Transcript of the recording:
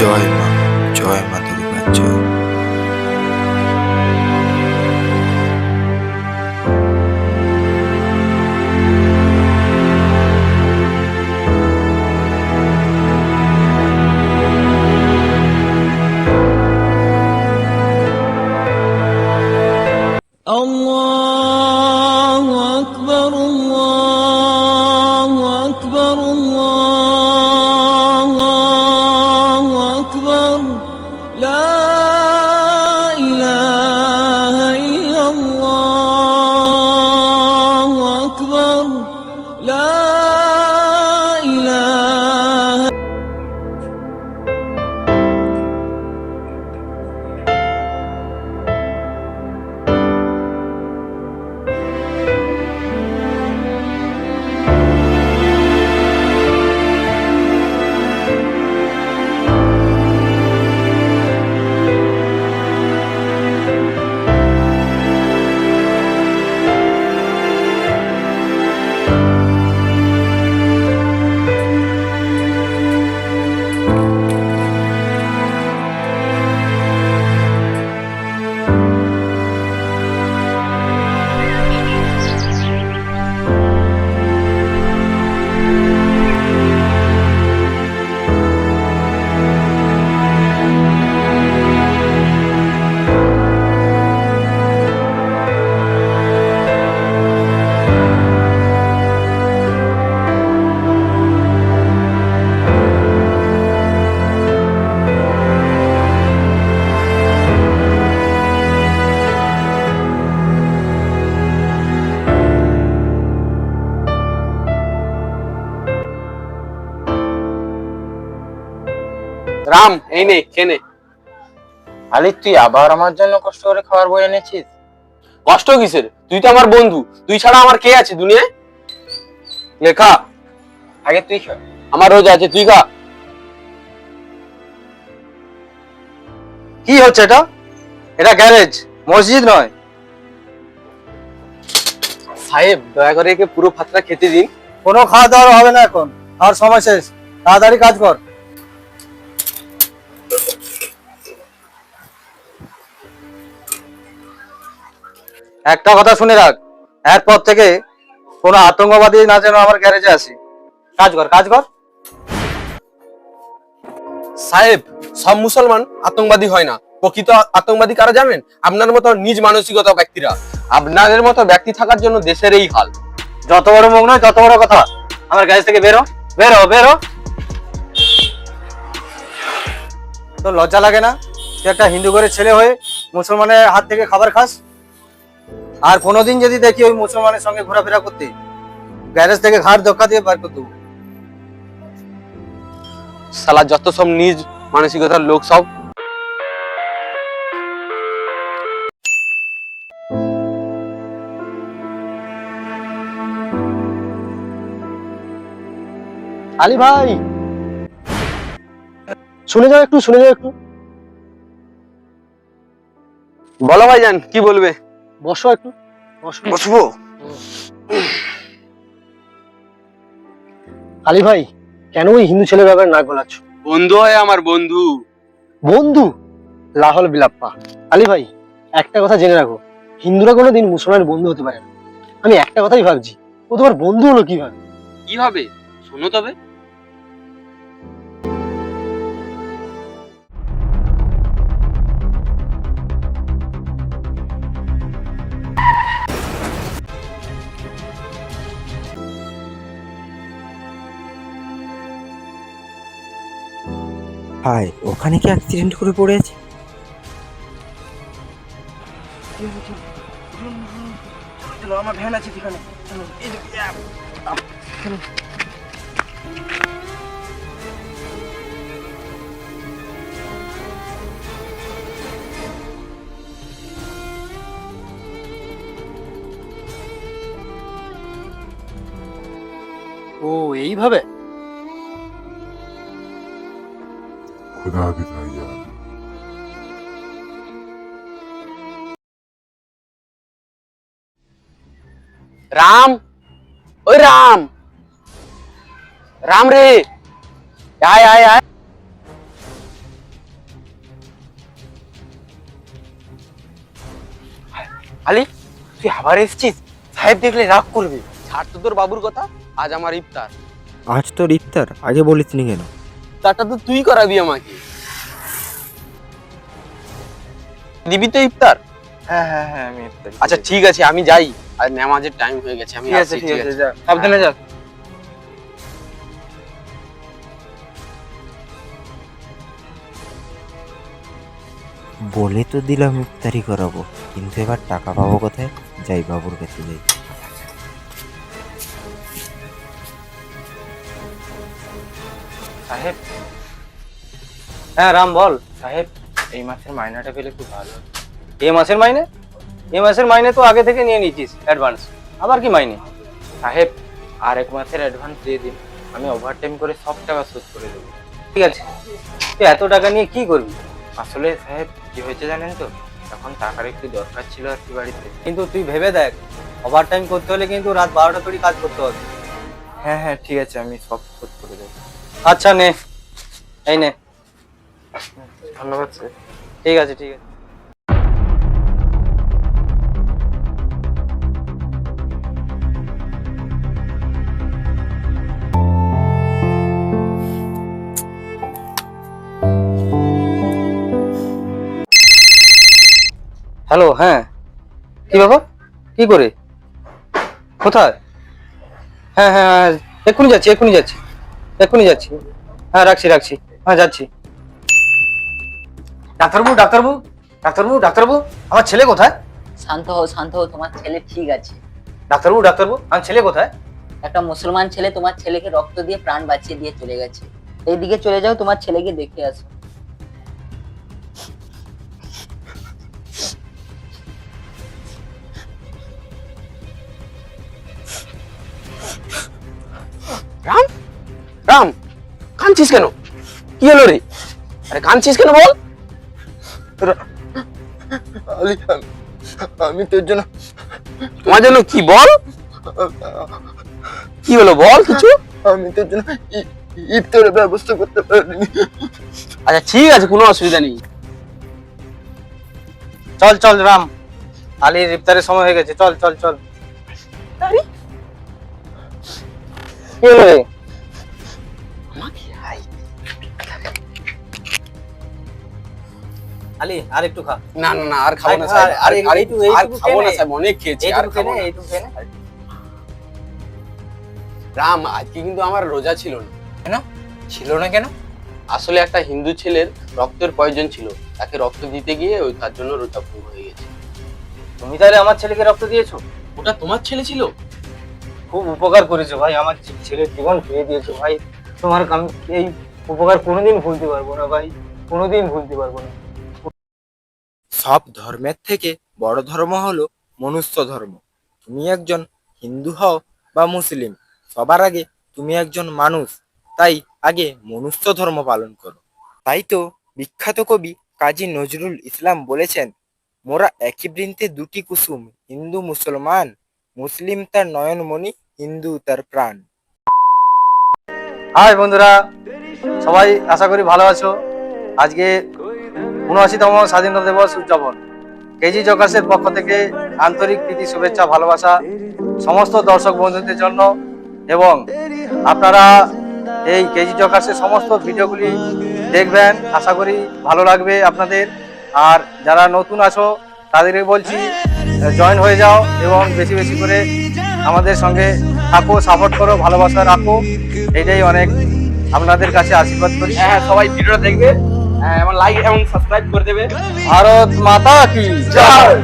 জয় মা, জয় মা দুর্গা জয়। الله أكبر الله أكبر الله أكبر لا إله إلا الله أكبر لا إله রাম, এই নে খেয়ে নে। আলি, তুই আবার আমার জন্য কষ্ট করে খাবার বয়ে এনেছিস? কষ্ট কিসের? তুই তো আমার বন্ধু, তুই ছাড়া আমার কে আছে দুনিয়ায়? লেখা আগে তুই খা। আমার রোজ আছে, তুই খা। কি হচ্ছে এটা? এটা গ্যারেজ, মসজিদ নয়। সাহেব, দয়া করে একে পুরো ভাতটা খেতে দিন। কোনো খাওয়া দাওয়া হবে না এখন, আর সময় শেষ। তাড়াতাড়ি কাজ কর। একটা কথা শুনে রাখ, এরপর থেকে কোনো আতঙ্কবাদী না যেন আমার গ্যারেজে আসে। কাজ কর, কাজ কর। সাহেব, সব মুসলমান আতঙ্কবাদী হয় না। প্রকৃত আতঙ্কবাদী কারা জানেন? আপনার মতো নিজ মানসিকতা ব্যক্তিরা। আপনাদের মতো ব্যক্তি থাকার জন্য দেশের এই হাল। যত বড় মুখ নয় তত বড় কথা। আমার গ্যারেজ থেকে বেরো, বেরো, বেরো। তোর লজ্জা লাগে না? তুই একটা হিন্দু ঘরের ছেলে হয়ে মুসলমানের হাত থেকে খাবার খাস? আর কোনোদিন যদি দেখি ওই মুসলমানের সঙ্গে ঘোরাফেরা করতে, গ্যারেজ থেকে ঘাড় ধাক্কা দিয়ে বার করে দেবো। সালা যত সব নিজ মানসিকতার লোক সব। আলী ভাই, শুনে যাও একটু, শুনে যাও একটু। বলো ভাইজান, কি বলবে? বসো একটু, বসবো। আলী ভাই, কেন ওই হিন্দু ছেলের ব্যাপারে নাক গলাচ্ছ? বন্ধু হয় আমার, বন্ধু। বন্ধু? লাহল বিলাপ্পা। আলী ভাই, একটা কথা জেনে রাখো, হিন্দুরা কোনোদিন মুসলমানের বন্ধু হতে পারে না। আমি একটা কথাই ভাবছি, ও তোমার বন্ধু হলো কিভাবে? কিভাবে? শোনো তবে। ভাই, ওখানে কি অ্যাক্সিডেন্ট করে পড়ে আছে? আমার ভ্যান আছে এখানে। ও এইভাবে? खुदा की तरह यार। রাম, ওই রাম, রাম রে, আয় আয় আয়। আলি, তুই আবার এসেছিস? সাহেব দেখলে রাগ করবে। ছাড় তো তোর বাবুর কথা, আজ আমার ইফতার। আজ তোর ইফতার, আগে বলিসনি কেন? ইফতারটা তো তুই করাবি আমাকে। দিবি তো ইফতার? হ্যাঁ হ্যাঁ হ্যাঁ, আমি আচ্ছা ঠিক আছে, আমি যাই, আর নামাজের টাইম হয়ে গেছে। আমি আসছি, ঠিক আছে, যা, সাবধানে যা। বলে তো দিলাম ইফতারি করাবো, কিন্তু এবার টাকা পাবো কোথায়? যাই বাবুর কাছে যাই। সাহেব, হ্যাঁ রাম বল। সাহেব, এই মাসের মাইনেটা পেলে খুব ভালো। এই মাসের মাইনে? এই মাসের মাইনে তো আগে থেকে নিয়ে নিয়েছিস অ্যাডভান্স, আবার কি মাইনে? সাহেব, আর এক মাসের অ্যাডভান্স দিয়ে দিন, আমি ওভারটাইম করে সব টাকা শোধ করে দেবো। ঠিক আছে, তুই এত টাকা নিয়ে কি করবি? আসলে সাহেব কি হয়েছে জানেন তো, এখন টাকার একটু দরকার ছিল আর কি বাড়িতে। কিন্তু তুই ভেবে দেখ, ওভার টাইম করতে হলে কিন্তু রাত 12টা তোরই কাজ করতে হবে। হ্যাঁ হ্যাঁ ঠিক আছে, আমি সব শোধ করে দেবো। আচ্ছা নে, এই নে। ধন্যবাদ স্যার। ঠিক আছে ঠিক আছে। হ্যালো, হ্যাঁ কি ব্যাপার? কি করে? কোথায়? হ্যাঁ হ্যাঁ হ্যাঁ, এক্ষুনি যাচ্ছি এক্ষুনি যাচ্ছি এক্ষুনি যাচ্ছি। হ্যাঁ রাখছি রাখছি, হ্যাঁ যাচ্ছি। ডাক্তারবাবু ডাক্তারবাবু ডাক্তারবাবু ডাক্তারবাবু, আমার ছেলে কোথায়? শান্ত হও, তোমার ছেলে ঠিক আছে। ডাক্তারবাবু ডাক্তারবাবু, আমার ছেলে কোথায়? একটা মুসলমান ছেলে তোমার ছেলেকে রক্ত দিয়ে প্রাণ বাঁচিয়ে দিয়ে চলে গেছে। এইদিকে চলে যাও, তোমার ছেলেকে দেখে আসো। রাম, রাম, কাঁদছিস কেন? কি হলো রে? আরে কাঁদছিস কেন বল? আলি, আমি তোর জন্য তোমার জন্য কি বল? কি হলো বল কিছু? আমি তোর জন্য ইফতারের ব্যবস্থা করতে পারিনি। আচ্ছা ঠিক আছে, কোনো অসুবিধা নেই। চল চল রাম, আলির ইফতারের সময় হয়ে গেছে, চল চল চল। কি হলো রে? আলি আর একটু খা। না না না, আর খাবো না সাহেব, আর খাবো না সাহেব, অনেক খেয়েছি, আর খাবো না। এইটুকু খেয়ে নে। রাম, আজকে কিন্তু আমার রোজা ছিল না। কেন ছিল না কেন? আসলে একটা হিন্দু ছেলের রক্তের প্রয়োজন ছিল, তাকে রক্ত দিতে গিয়ে ওই তার জন্য রোজা ভঙ্গ হয়ে গেছে। তুমি তাহলে আমার ছেলেকে রক্ত দিয়েছো? ওটা তোমার ছেলে ছিল? খুব উপকার করেছো ভাই, আমার ছেলের জীবন ফিরিয়ে দিয়েছো ভাই। তোমার এই উপকার কোনোদিন ভুলতে পারবো না ভাই, কোনোদিন ভুলতে পারবো না। সব ধর্মের থেকে বড় ধর্ম হলো মনুষ্য ধর্ম। তুমি একজন হিন্দু হও বা মুসলিম, সবার আগে তুমি একজন মানুষ, তাই আগে মনুষ্য ধর্ম পালন করো। তাই তো বিখ্যাত কবি কাজী নজরুল ইসলাম বলেছেন, মোরা একই বৃন্তে দুটি কুসুম, হিন্দু মুসলমান, মুসলিম তার নয়নমণি, হিন্দু তার প্রাণ। হাই বন্ধুরা, সবাই আশা করি ভালো আছো। আজকে ৭৯তম স্বাধীনতা দিবস উদযাপন। কেজি জকার্সের পক্ষ থেকে আন্তরিক প্রীতি, শুভেচ্ছা, ভালোবাসা সমস্ত দর্শক বন্ধুদের জন্য। এবং আপনারা এই কেজি জকার্সের সমস্ত ভিডিওগুলি দেখবেন, আশা করি ভালো লাগবে আপনাদের। আর যারা নতুন আছো তাদেরকে বলছি, জয়েন হয়ে যাও এবং বেশি বেশি করে আমাদের সঙ্গে থাকো, সাপোর্ট করো, ভালোবাসা রাখো। এইটাই অনেক আপনাদের কাছে আশীর্বাদ করি। হ্যাঁ, সবাই ভিডিওটা দেখবে, হ্যাঁ, এবং লাইক এবং সাবস্ক্রাইব করে দেবে। ভারত মাতা কি জয়।